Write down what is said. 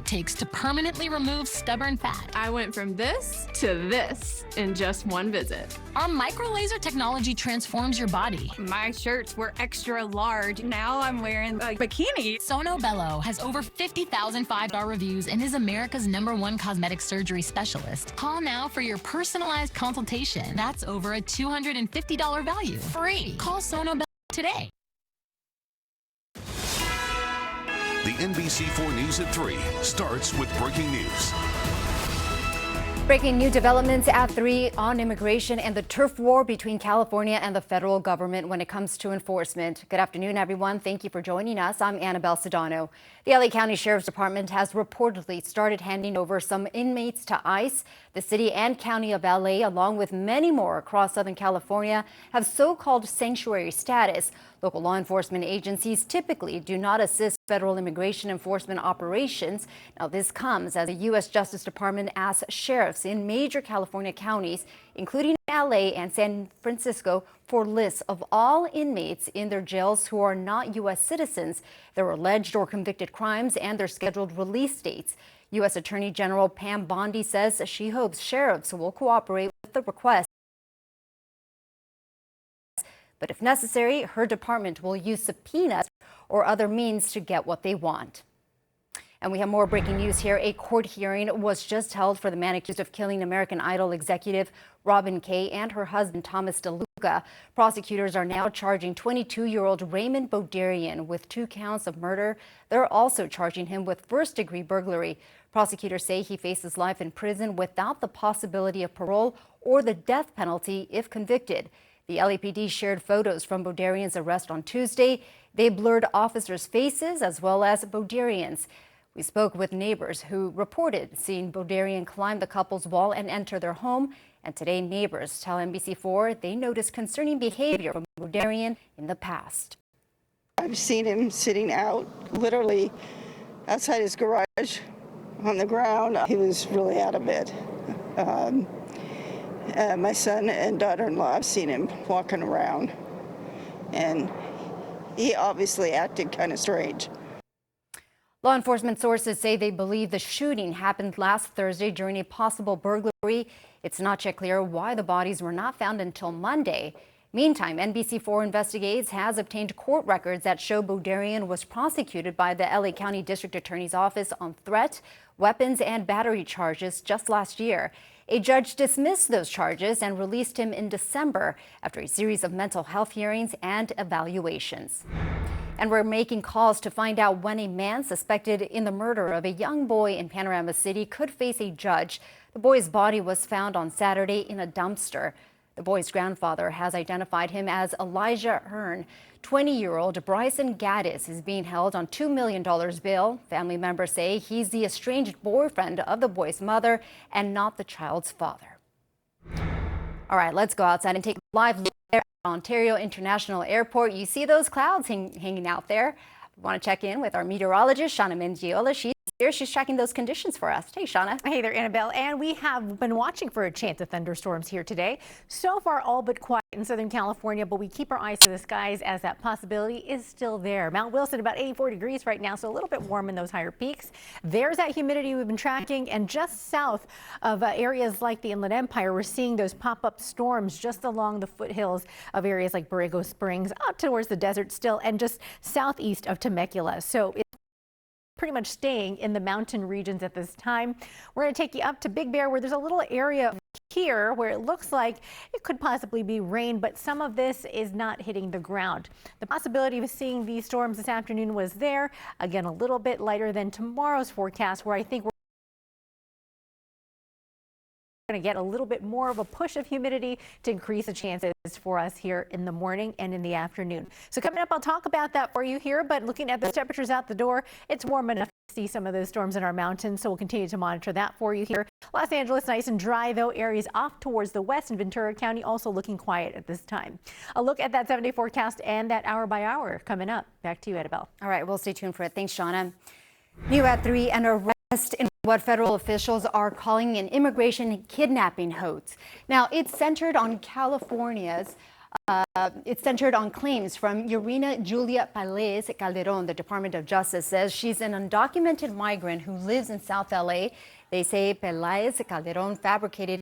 it takes to permanently remove stubborn fat. I went from this to this in just one visit. Our micro-laser technology transforms your body. My shirts were extra large. Now I'm wearing a bikini. Sono Bello has over 50,000 five-star reviews and is America's #1 cosmetic surgery specialist. Call now for your personalized consultation. That's over a $250 value. Free. Call Sono Bello today. The NBC4 News at 3 starts with breaking news. Breaking new developments at 3 on immigration and the turf war between California and the federal government when it comes to enforcement. Good afternoon, everyone. Thank you for joining us. I'm Annabelle Sedano. The LA County Sheriff's Department has reportedly started handing over some inmates to ICE. The city and county of LA, along with many more across Southern California, have so-called sanctuary status. Local law enforcement agencies typically do not assist federal immigration enforcement operations. Now, this comes as the U.S. Justice Department asks sheriffs in major California counties, including LA and San Francisco, for lists of all inmates in their jails who are not U.S. citizens, their alleged or convicted crimes, and their scheduled release dates. U.S. Attorney General Pam Bondi says she hopes sheriffs will cooperate with the request. But if necessary, her department will use subpoenas or other means to get what they want. And we have more breaking news here. A court hearing was just held for the man accused of killing American Idol executive Robin Kay and her husband Thomas DeLuca. Prosecutors are now charging 22-year-old Raymond Boderian with 2 counts of murder. They're also charging him with first-degree burglary. Prosecutors say he faces life in prison without the possibility of parole or the death penalty if convicted. The LAPD shared photos from Boderian's arrest on Tuesday. They blurred officers' faces as well as Boderian's. We spoke with neighbors who reported seeing Boderian climb the couple's wall and enter their home. And today, neighbors tell NBC4 they noticed concerning behavior from Boderian in the past. I've seen him sitting out, literally outside his garage on the ground. He was really out of it. My son and daughter-in-law have seen him walking around, and he obviously acted kind of strange. Law enforcement sources say they believe the shooting happened last Thursday during a possible burglary. It's not yet clear why the bodies were not found until Monday. Meantime, NBC4 Investigates has obtained court records that show Boderian was prosecuted by the LA County District Attorney's Office on threat, weapons, and battery charges just last year. A judge dismissed those charges and released him in December after a series of mental health hearings and evaluations. And we're making calls to find out when a man suspected in the murder of a young boy in Panorama City could face a judge. The boy's body was found on Saturday in a dumpster. The boy's grandfather has identified him as Elijah Hearn. 20-year-old Bryson Gaddis is being held on $2 million bail. Family members say he's the estranged boyfriend of the boy's mother and not the child's father. All right, let's go outside and take a live look at Ontario International Airport. You see those clouds hanging out there. We want to check in with our meteorologist, Shauna Mendiola. She's here. She's tracking those conditions for us. Hey, Shauna. Hey there, Annabelle. And we have been watching for a chance of thunderstorms here today. So far, all but quiet in Southern California, but we keep our eyes to the skies as that possibility is still there. Mount Wilson, about 84 degrees right now, so a little bit warm in those higher peaks. There's that humidity we've been tracking, and just south of areas like the Inland Empire, we're seeing those pop-up storms just along the foothills of areas like Borrego Springs, out towards the desert still, and just southeast of Temecula. So it's pretty much staying in the mountain regions at this time. We're going to take you up to Big Bear, where there's a little area here where it looks like it could possibly be rain, but some of this is not hitting the ground. The possibility of seeing these storms this afternoon was there. Again, a little bit lighter than tomorrow's forecast, where I think we're going to get a little bit more of a push of humidity to increase the chances for us here in the morning and in the afternoon. So coming up, I'll talk about that for you here, but looking at the temperatures out the door, it's warm enough to see some of those storms in our mountains, so we'll continue to monitor that for you here. Los Angeles, nice and dry, though. Areas off towards the west in Ventura County also looking quiet at this time. A look at that 7-day forecast and that hour by hour coming up. Back to you, Annabelle. All right, we'll stay tuned for it. Thanks, Shauna. New at 3, an arrest in what federal officials are calling an immigration kidnapping hoax. Now, it's centered on California's It's centered on claims from Urina Julia Palez Calderon. The Department of Justice says she's an undocumented migrant who lives in South LA. They say Palez Calderon fabricated